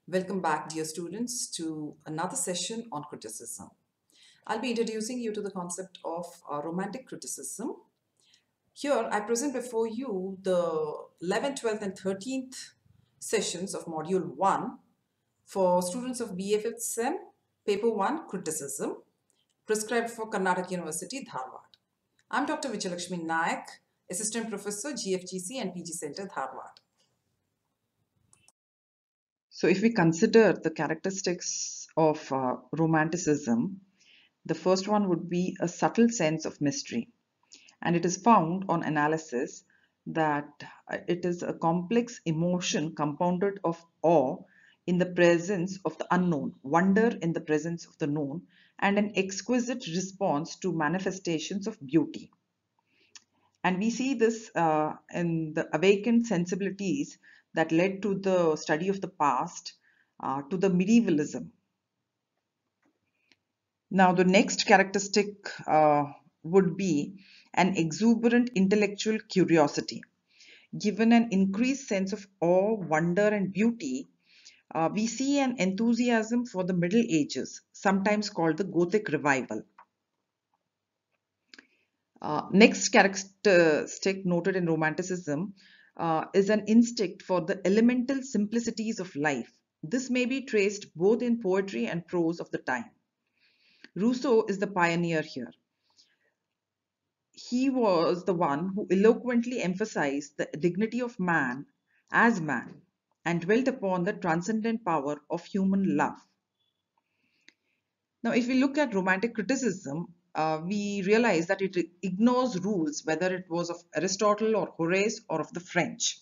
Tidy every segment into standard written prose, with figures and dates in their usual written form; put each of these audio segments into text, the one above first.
Welcome back, dear students, to another session on criticism. I'll be introducing you to the concept of romantic criticism. Here, I present before you the 11th, 12th, and 13th sessions of Module 1 for students of BA 5th SEM, Paper 1, Criticism, prescribed for Karnataka University, Dharwad. I'm Dr. Vichalakshmi Nayak, Assistant Professor, GFGC and PG Center, Dharwad. So if we consider the characteristics of Romanticism, the first one would be a subtle sense of mystery. And it is found on analysis that it is a complex emotion compounded of awe in the presence of the unknown, wonder in the presence of the known, and an exquisite response to manifestations of beauty. And we see this in the awakened sensibilities that led to the study of the past, to the medievalism. Now, the next characteristic would be an exuberant intellectual curiosity. Given an increased sense of awe, wonder, and beauty, we see an enthusiasm for the Middle Ages, sometimes called the Gothic Revival. Next characteristic noted in Romanticism is an instinct for the elemental simplicities of life. This may be traced both in poetry and prose of the time. Rousseau is the pioneer here. He was the one who eloquently emphasized the dignity of man as man and dwelt upon the transcendent power of human love. Now, if we look at romantic criticism, we realize that it ignores rules, whether it was of Aristotle or Horace or of the French.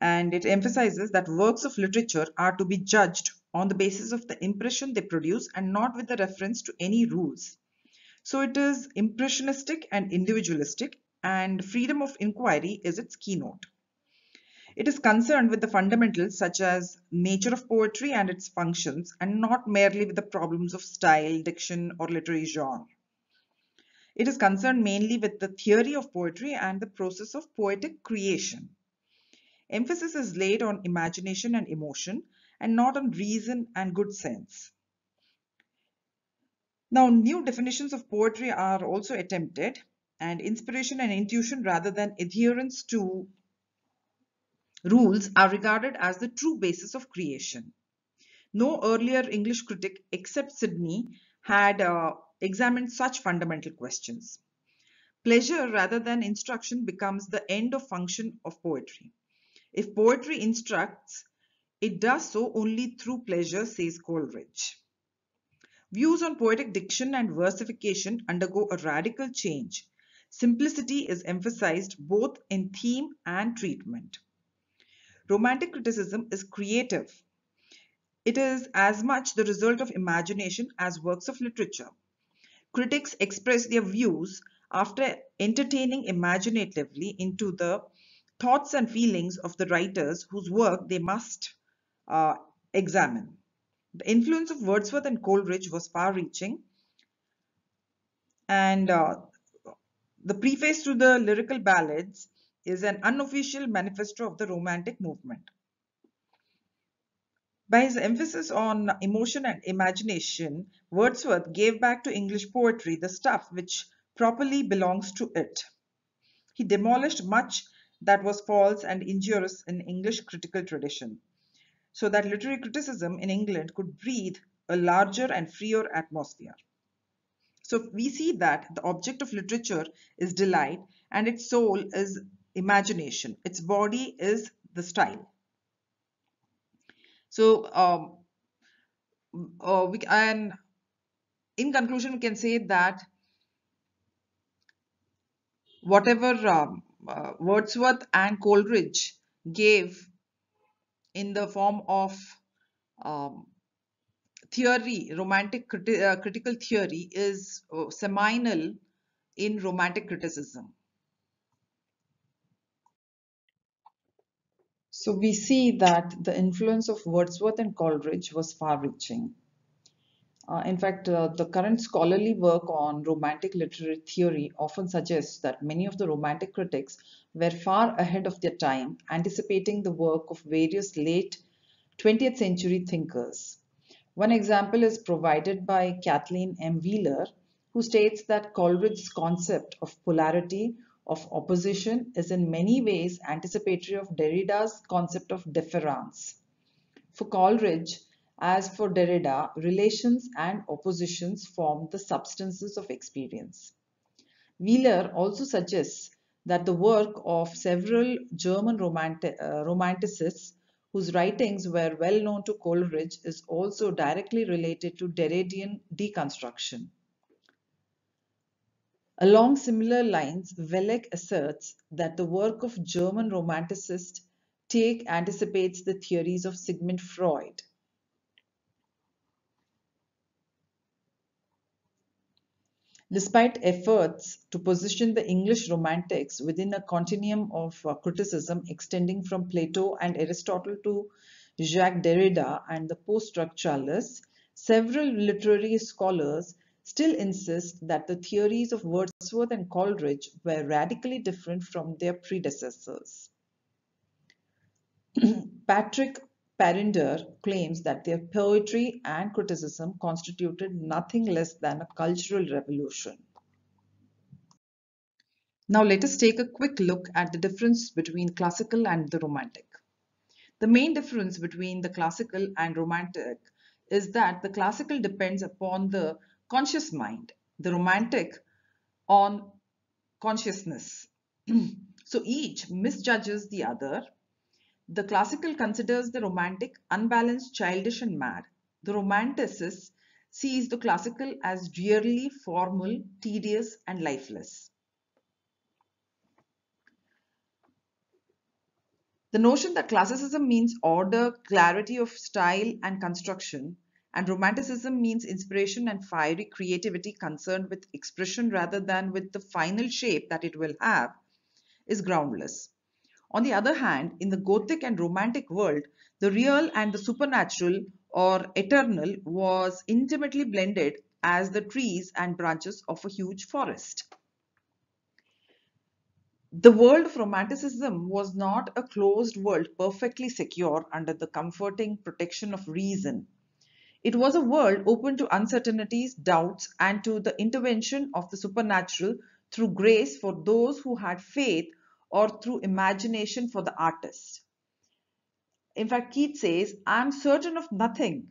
And it emphasizes that works of literature are to be judged on the basis of the impression they produce and not with the reference to any rules. So it is impressionistic and individualistic, and freedom of inquiry is its keynote. It is concerned with the fundamentals such as nature of poetry and its functions, and not merely with the problems of style, diction, or literary genre. It is concerned mainly with the theory of poetry and the process of poetic creation. Emphasis is laid on imagination and emotion, and not on reason and good sense. Now, new definitions of poetry are also attempted, and inspiration and intuition rather than adherence to rules are regarded as the true basis of creation. No earlier English critic except Sidney had examined such fundamental questions. Pleasure rather than instruction becomes the end of function of poetry. If poetry instructs, it does so only through pleasure, says Coleridge. Views on poetic diction and versification undergo a radical change. Simplicity is emphasized both in theme and treatment. Romantic criticism is creative. It is as much the result of imagination as works of literature. Critics express their views after entertaining imaginatively into the thoughts and feelings of the writers whose work they must examine. The influence of Wordsworth and Coleridge was far-reaching, and the preface to the lyrical ballads is an unofficial manifesto of the Romantic movement. By his emphasis on emotion and imagination, Wordsworth gave back to English poetry the stuff which properly belongs to it. He demolished much that was false and injurious in English critical tradition, so that literary criticism in England could breathe a larger and freer atmosphere. So we see that the object of literature is delight and its soul is imagination. Its body is the style. So and in conclusion, we can say that whatever Wordsworth and Coleridge gave in the form of um, theory, critical theory, is seminal in romantic criticism. So we see that the influence of Wordsworth and Coleridge was far-reaching. In fact, the current scholarly work on romantic literary theory often suggests that many of the romantic critics were far ahead of their time, anticipating the work of various late 20th century thinkers. One example is provided by Kathleen M. Wheeler, who states that Coleridge's concept of polarity, of opposition, is in many ways anticipatory of Derrida's concept of difference. For Coleridge, as for Derrida, relations and oppositions form the substances of experience. Wheeler also suggests that the work of several German romanticists whose writings were well known to Coleridge is also directly related to Derridian deconstruction. Along similar lines, Welleck asserts that the work of German romanticists anticipates the theories of Sigmund Freud. Despite efforts to position the English Romantics within a continuum of criticism extending from Plato and Aristotle to Jacques Derrida and the post-structuralists, several literary scholars still insist that the theories of Wordsworth and Coleridge were radically different from their predecessors. Patrick Parinder claims that their poetry and criticism constituted nothing less than a cultural revolution. Now let us take a quick look at the difference between classical and the romantic. The main difference between the classical and romantic is that the classical depends upon the conscious mind, the romantic on consciousness. So each misjudges the other. The classical considers the romantic unbalanced, childish, and mad. The romanticist sees the classical as drearily formal, tedious, and lifeless. The notion that classicism means order, clarity of style and construction, and romanticism means inspiration and fiery creativity concerned with expression rather than with the final shape that it will have, is groundless. On the other hand, in the Gothic and Romantic world, the real and the supernatural or eternal was intimately blended as the trees and branches of a huge forest. The world of Romanticism was not a closed world perfectly secure under the comforting protection of reason. It was a world open to uncertainties, doubts, and to the intervention of the supernatural through grace for those who had faith or through imagination for the artist. In fact, Keats says, I am certain of nothing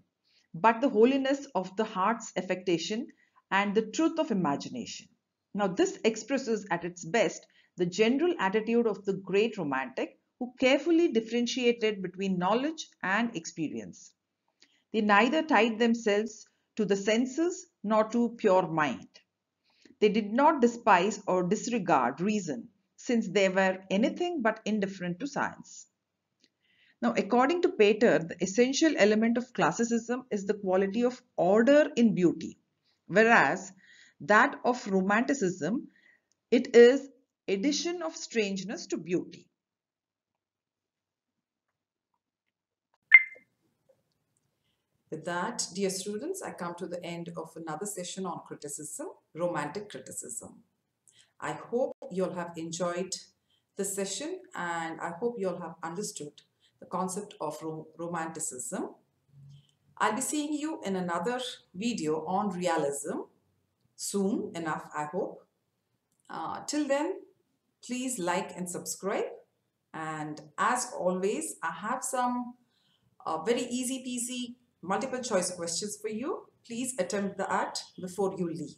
but the holiness of the heart's affectation and the truth of imagination. Now, this expresses at its best the general attitude of the great romantic who carefully differentiated between knowledge and experience. They neither tied themselves to the senses nor to pure mind. They did not despise or disregard reason, since they were anything but indifferent to science. Now, according to Pater, the essential element of classicism is the quality of order in beauty, whereas that of romanticism, it is addition of strangeness to beauty. With that, dear students, I come to the end of another session on criticism, romantic criticism. I hope you'll have enjoyed the session and I hope you'll have understood the concept of romanticism. I'll be seeing you in another video on realism soon enough, I hope. Till then, please like and subscribe. And as always, I have some very easy peasy multiple choice questions for you. Please attempt that before you leave.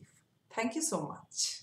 Thank you so much.